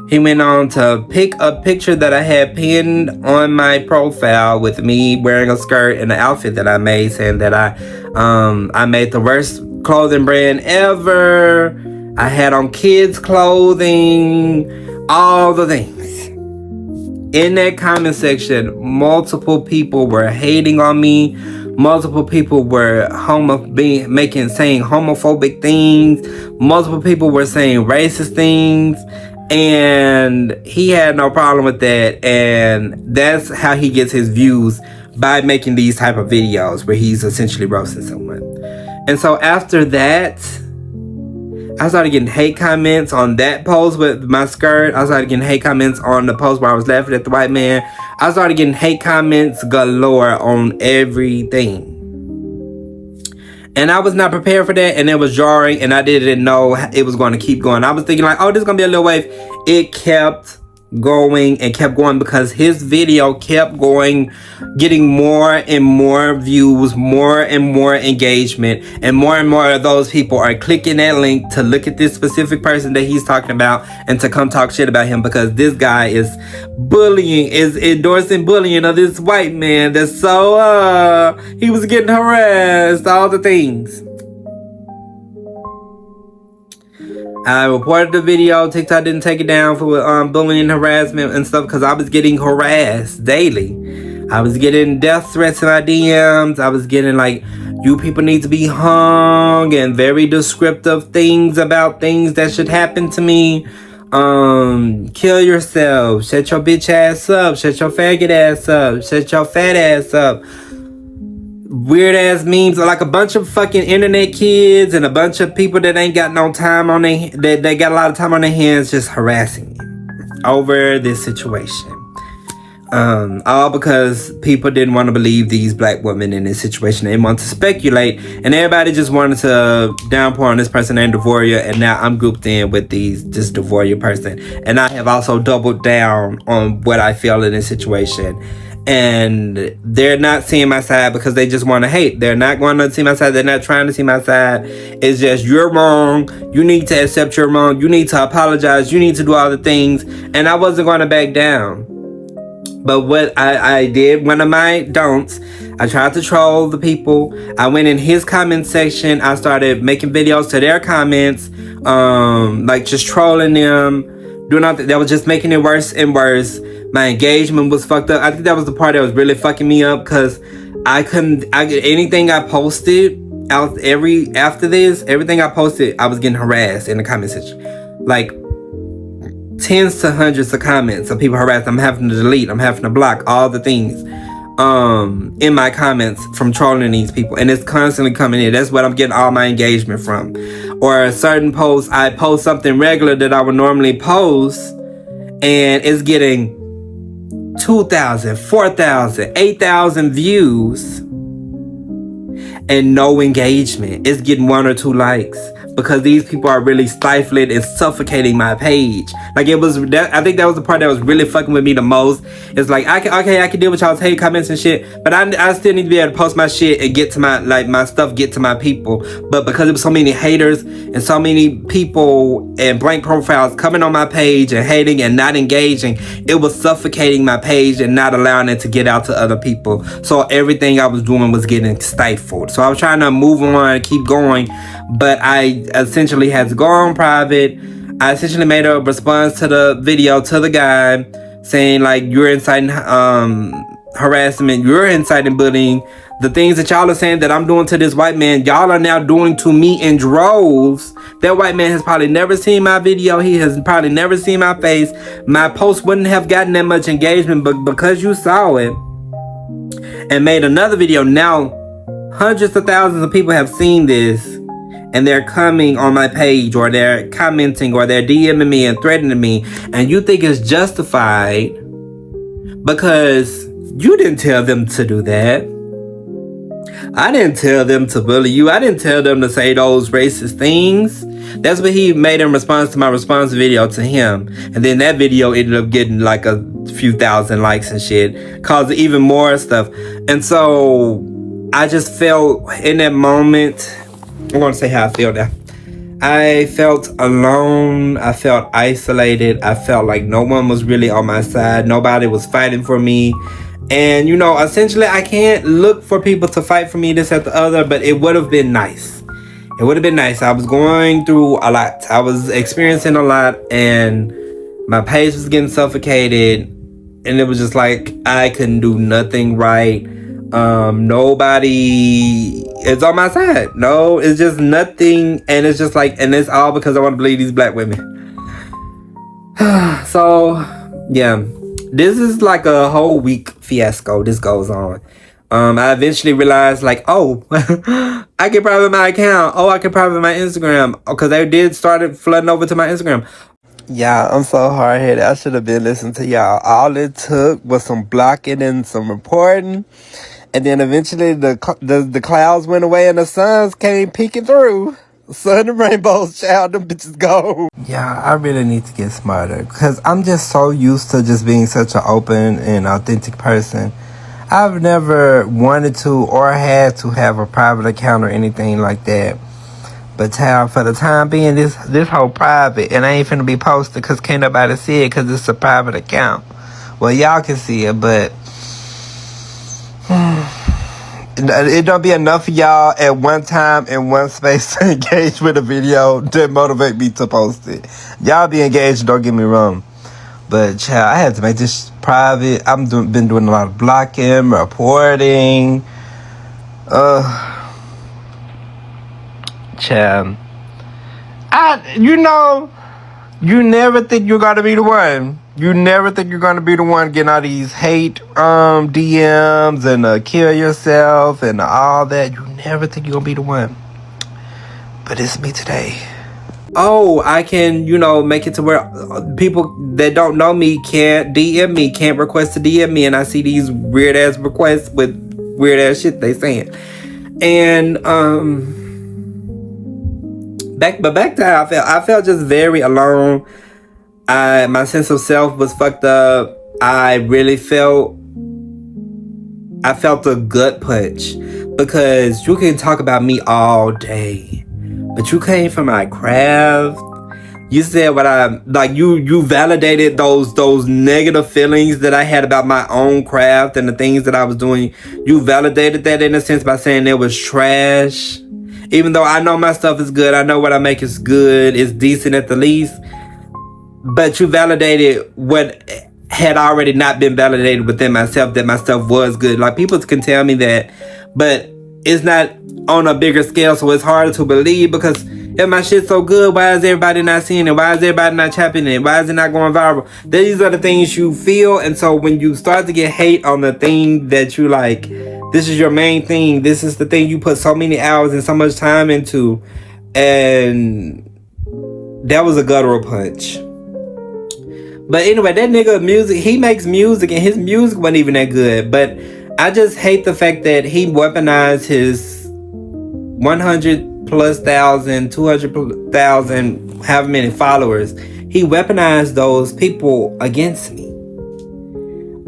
He went on to pick a picture that I had pinned on my profile with me wearing a skirt and an outfit that I made, saying that I made the worst clothing brand ever. I had on kids' clothing, all the things. In that comment section, multiple people were hating on me. Multiple people were saying homophobic things. Multiple people were saying racist things. And he had no problem with that. And that's how he gets his views, by making these type of videos where he's essentially roasting someone. And so after that, I started getting hate comments on that post with my skirt. I started getting hate comments on the post where I was laughing at the white man. I started getting hate comments galore on everything. And I was not prepared for that, and it was jarring, and I didn't know it was going to keep going. I was thinking like, oh, this is going to be a little wave. It kept going and kept going because his video kept going, getting more and more views, more and more engagement, and more of those people are clicking that link to look at this specific person that he's talking about and to come talk shit about him, because this guy is endorsing bullying of this white man that's so he was getting harassed, all the things. I reported the video. TikTok didn't take it down for bullying and harassment and stuff because I was getting harassed daily. I was getting death threats in my DMs. I was getting like, you people need to be hung, and very descriptive things about things that should happen to me. Kill yourself. Shut your bitch ass up. Shut your faggot ass up. Shut your fat ass up. Weird ass memes, like a bunch of fucking internet kids and a bunch of people that ain't got no time on they got a lot of time on their hands just harassing me over this situation. All because people didn't want to believe these black women in this situation. They want to speculate, and everybody just wanted to downpour on this person named Devoria, and now I'm grouped in with this Devoria person. And I have also doubled down on what I feel in this situation. And they're not seeing my side because they just want to hate. They're not going to see my side. They're not trying to see my side. It's just, you're wrong. You need to accept you're wrong. You need to apologize. You need to do all the things. And I wasn't going to back down. But what I did, one of my don'ts, I tried to troll the people. I went in his comment section. I started making videos to their comments. Like just trolling them. Doing all that was just making it worse and worse. My engagement was fucked up. I think that was the part that was really fucking me up, because anything I posted after this, everything I posted, I was getting harassed in the comment section. Like tens to hundreds of comments of people harassed. I'm having to delete, I'm having to block all the things in my comments from trolling these people, and it's constantly coming in. That's what I'm getting all my engagement from. Or a certain post, I post something regular that I would normally post, and it's getting 2,000, 4,000, 8,000 views and no engagement. It's getting 1 or 2 likes because these people are really stifling and suffocating my page. Like it was that, I think that was the part that was really fucking with me the most. It's like I can deal with y'all's hate comments and shit, but I still need to be able to post my shit and get to my stuff, get to my people. But because there was so many haters and so many people and blank profiles coming on my page and hating and not engaging, it was suffocating my page and not allowing it to get out to other people. So everything I was doing was getting stifled. So I was trying to move on, keep going, but I essentially had to go on private. I essentially made a response to the video to the guy saying like, you're inciting harassment, you're inciting bullying. The things that y'all are saying that I'm doing to this white man, y'all are now doing to me in droves. That white man has probably never seen my video. He has probably never seen my face. My post wouldn't have gotten that much engagement, but because you saw it and made another video, now hundreds of thousands of people have seen this, and they're coming on my page, or they're commenting, or they're DMing me and threatening me, and you think it's justified because you didn't tell them to do that. I didn't tell them to bully you. I didn't tell them to say those racist things. That's what he made in response to my response video to him. And then that video ended up getting like a few thousand likes and shit, caused even more stuff. And so I just felt in that moment, I'm gonna say how I feel now. I felt alone. I felt isolated. I felt like no one was really on my side. Nobody was fighting for me. And, you know, essentially I can't look for people to fight for me, this, that, the other, but it would have been nice. It would have been nice. I was going through a lot. I was experiencing a lot, and my pace was getting suffocated. And it was just like, I couldn't do nothing right. Nobody is on my side. No, it's just nothing. And it's just like, and it's all because I want to believe these black women. So, yeah. This is like a whole week fiasco. This goes on. I eventually realized, like, oh, I can private my account. Oh, I can private my Instagram. Because they did started flooding over to my Instagram. Yeah, I'm so hard-headed. I should have been listening to y'all. All it took was some blocking and some reporting. And then eventually the clouds went away and the suns came peeking through. Sun and rainbows, child, them bitches go. Yeah, I really need to get smarter. Because I'm just so used to just being such an open and authentic person. I've never wanted to or had to have a private account or anything like that. But child, for the time being, this whole private, and I ain't finna be posted because can't nobody see it because it's a private account. Well, y'all can see it, but it don't be enough of y'all at one time in one space to engage with a video to motivate me to post it. Y'all be engaged, don't get me wrong. But child, I had to make this private. Been doing a lot of blocking, reporting. Child, you never think you're gonna be the one. You never think you're gonna be the one getting all these hate DMs and kill yourself and all that. You never think you're gonna be the one. But it's me today. Oh, I can, make it to where people that don't know me can't DM me, can't request to DM me, and I see these weird ass requests with weird ass shit they saying. And back to how I felt just very alone. My sense of self was fucked up. I felt a gut punch, because you can talk about me all day, but you came for my craft. You said you validated those negative feelings that I had about my own craft and the things that I was doing. You validated that in a sense by saying it was trash. Even though I know my stuff is good, I know what I make is good, it's decent at the least. But you validated what had already not been validated within myself, that my stuff was good. Like, people can tell me that, but it's not on a bigger scale, so it's harder to believe, because if my shit's so good, why is everybody not seeing it? Why is everybody not chapping it? Why is it not going viral? These are the things you feel, and so when you start to get hate on the thing that you like, this is your main thing, this is the thing you put so many hours and so much time into, and that was a guttural punch. But anyway, that nigga he makes music, and his music wasn't even that good. But I just hate the fact that he weaponized his 100 plus thousand, 200,000, however many followers. He weaponized those people against me.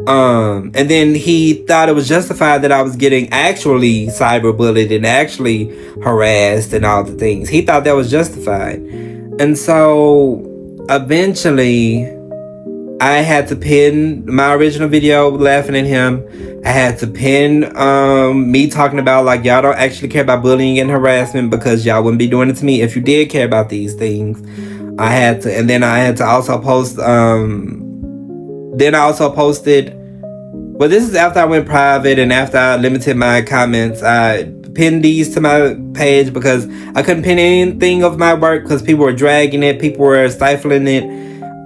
And then he thought it was justified that I was getting actually cyberbullied and actually harassed and all the things. He thought that was justified. And so eventually I had to pin my original video laughing at him. I had to pin me talking about, like, y'all don't actually care about bullying and harassment, because y'all wouldn't be doing it to me if you did care about these things. And then I had to also post, then I also posted, well, this is after I went private and after I limited my comments. I pinned these to my page because I couldn't pin anything of my work because people were dragging it, people were stifling it.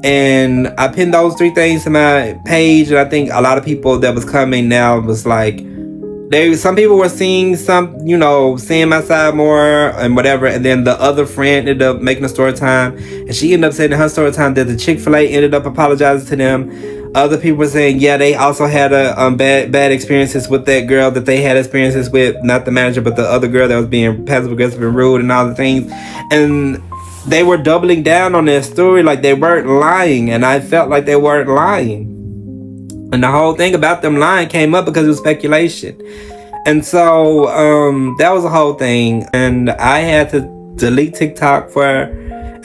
And I pinned those 3 things to my page, and I think a lot of people that was coming now was like, some people were seeing seeing my side more and whatever. And then the other friend ended up making a story time, and she ended up saying in her story time that the Chick-fil-A ended up apologizing to them. Other people were saying, yeah, they also had bad experiences with that girl that they had experiences with, not the manager, but the other girl that was being passive aggressive and rude and all the things. And they were doubling down on their story like they weren't lying, and I felt like they weren't lying. And the whole thing about them lying came up because it was speculation. And so that was the whole thing. And I had to delete TikTok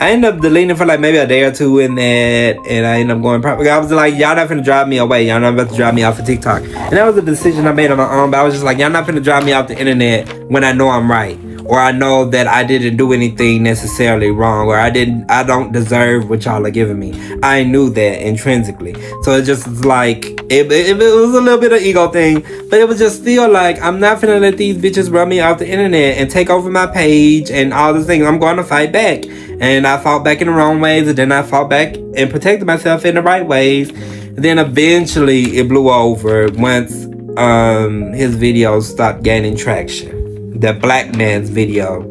I ended up deleting for like maybe a day or two in that. And I ended up going probably. I was like, y'all not finna drive me away. Y'all not about to drive me off of TikTok. And that was a decision I made on my own. But I was just like, y'all not finna drive me off the internet when I know I'm right. Or I know that I didn't do anything necessarily wrong, or I don't deserve what y'all are giving me. I knew that intrinsically. So it just was like, it was a little bit of ego thing, but it was just still like, I'm not finna let these bitches run me off the internet and take over my page and all these things. I'm going to fight back. And I fought back in the wrong ways, and then I fought back and protected myself in the right ways. And then eventually it blew over once his videos stopped gaining traction. The black man's video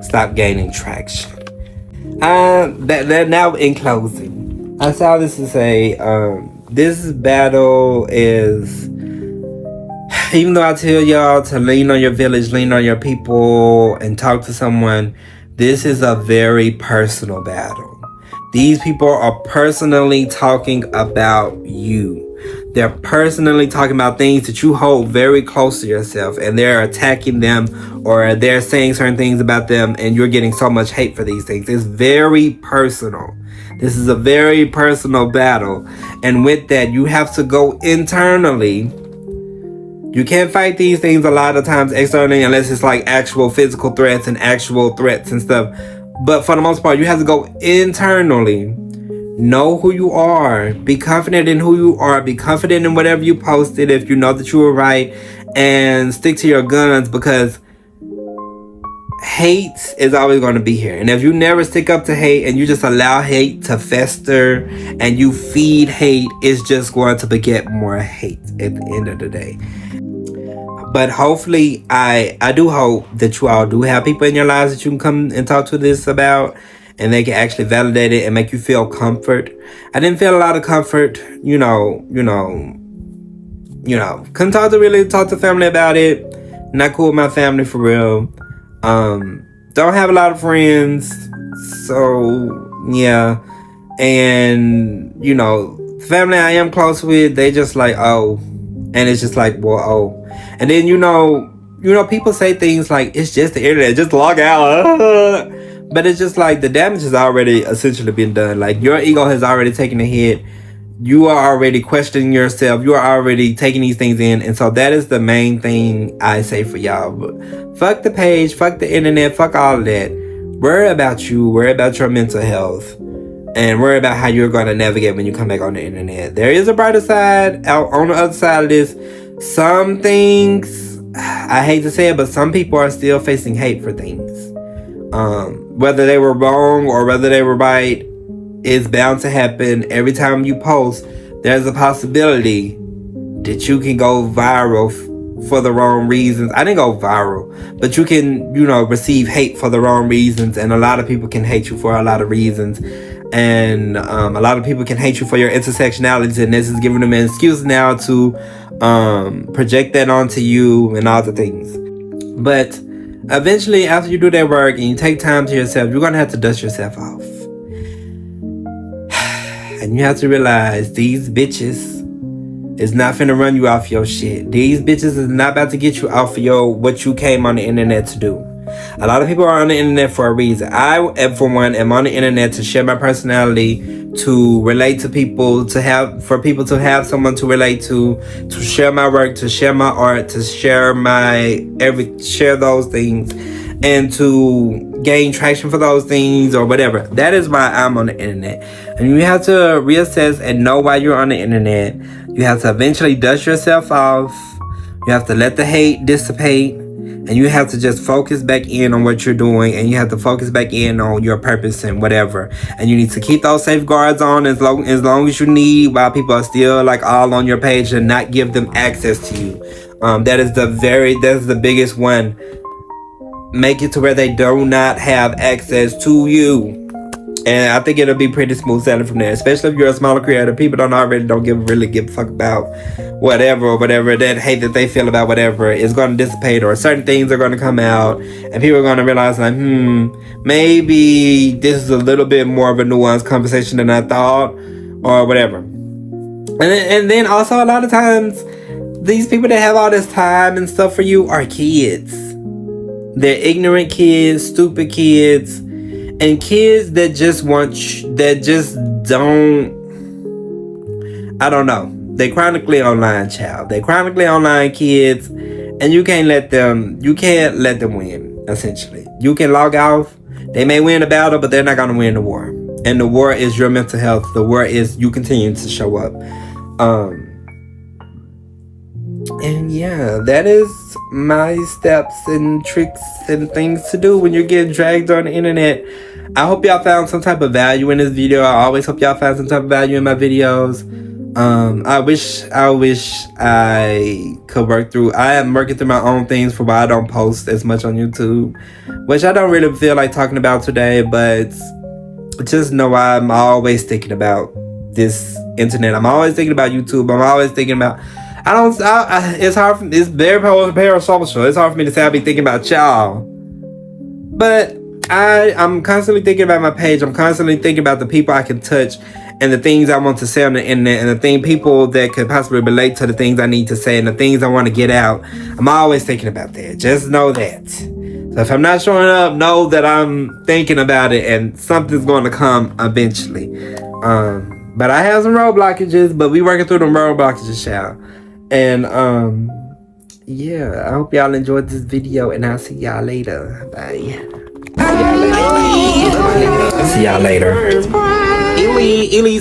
stopped gaining traction. That now in closing, I saw this to say, this battle is, even though I tell y'all to lean on your village, lean on your people, and talk to someone, this is a very personal battle. These people are personally talking about you. They're personally talking about things that you hold very close to yourself, and they're attacking them, or they're saying certain things about them, and you're getting so much hate for these things. It's very personal. This is a very personal battle. And with that, you have to go internally. You can't fight these things a lot of times externally unless it's like actual physical threats and stuff. But for the most part, you have to go internally. Know who you are. Be confident in who you are. Be confident in whatever you posted if you know that you were right. And stick to your guns, because hate is always going to be here. And if you never stick up to hate and you just allow hate to fester and you feed hate, it's just going to beget more hate at the end of the day. But hopefully, I do hope that you all do have people in your lives that you can come and talk to this about, and they can actually validate it and make you feel comfort. I didn't feel a lot of comfort, couldn't really talk to family about it. Not cool with my family for real. Don't have a lot of friends, so yeah. And family I am close with, they just like, oh, and it's just like, well, oh. And then people say things like, it's just the internet, just log out. But it's just like, the damage has already essentially been done. Like, your ego has already taken a hit. You are already questioning yourself. You are already taking these things in. And so that is the main thing I say for y'all. But fuck the page, fuck the internet, fuck all of that. Worry about you, worry about your mental health, and worry about how you're going to navigate when you come back on the internet. There is a brighter side out on the other side of this. Some things, I hate to say it, but some people are still facing hate for things. Whether they were wrong or whether they were right, it's bound to happen. Every time you post, there's a possibility that you can go viral for the wrong reasons. I didn't go viral, but you can, receive hate for the wrong reasons. And a lot of people can hate you for a lot of reasons. And a lot of people can hate you for your intersectionality. And this is giving them an excuse now to project that onto you and all the things. But eventually, after you do that work and you take time to yourself, you're going to have to dust yourself off. And you have to realize these bitches is not finna run you off your shit. These bitches is not about to get you off of what you came on the internet to do. A lot of people are on the internet for a reason. I, for one, am on the internet to share my personality, to relate to people, for people to have someone to relate to share my work, to share my art, to share share those things, and to gain traction for those things or whatever. That is why I'm on the internet. And you have to reassess and know why you're on the internet. You have to eventually dust yourself off. You have to let the hate dissipate. And you have to just focus back in on what you're doing. And you have to focus back in on your purpose and whatever. And you need to keep those safeguards on as long as you need, while people are still like all on your page, and not give them access to you. That is the biggest one. Make it to where they do not have access to you. And I think it'll be pretty smooth sailing from there. Especially if you're a smaller creator. People don't really give a fuck about whatever that hate that they feel about whatever is going to dissipate, or certain things are going to come out, and people are going to realize like, maybe this is a little bit more of a nuanced conversation than I thought, or whatever. And then also a lot of times, these people that have all this time and stuff for you are kids. They're ignorant kids, stupid kids, and kids that just don't, I don't know. They're chronically online, child. They're chronically online kids, and you can't let them win, essentially. You can log off. They may win the battle, but they're not going to win the war. And the war is your mental health. The war is you continuing to show up. And yeah, that is my steps and tricks and things to do when you're getting dragged on the internet. I hope y'all found some type of value in this video. I always hope y'all found some type of value in my videos. I wish I could work through. I am working through my own things for why I don't post as much on YouTube, which I don't really feel like talking about today, but just know I'm always thinking about this internet. I'm always thinking about YouTube. I'm always thinking about, it's hard for me, it's very parasocial. It's hard for me to say I be thinking about y'all, but I'm constantly thinking about my page. I'm constantly thinking about the people I can touch and the things I want to say on the internet, and the people that could possibly relate to the things I need to say and the things I want to get out. I'm always thinking about that. Just know that. So if I'm not showing up, know that I'm thinking about it and something's going to come eventually. But I have some road blockages, but we working through them road blockages, y'all. And yeah, I hope y'all enjoyed this video, and I'll see y'all later. Bye. See y'all later. Illy.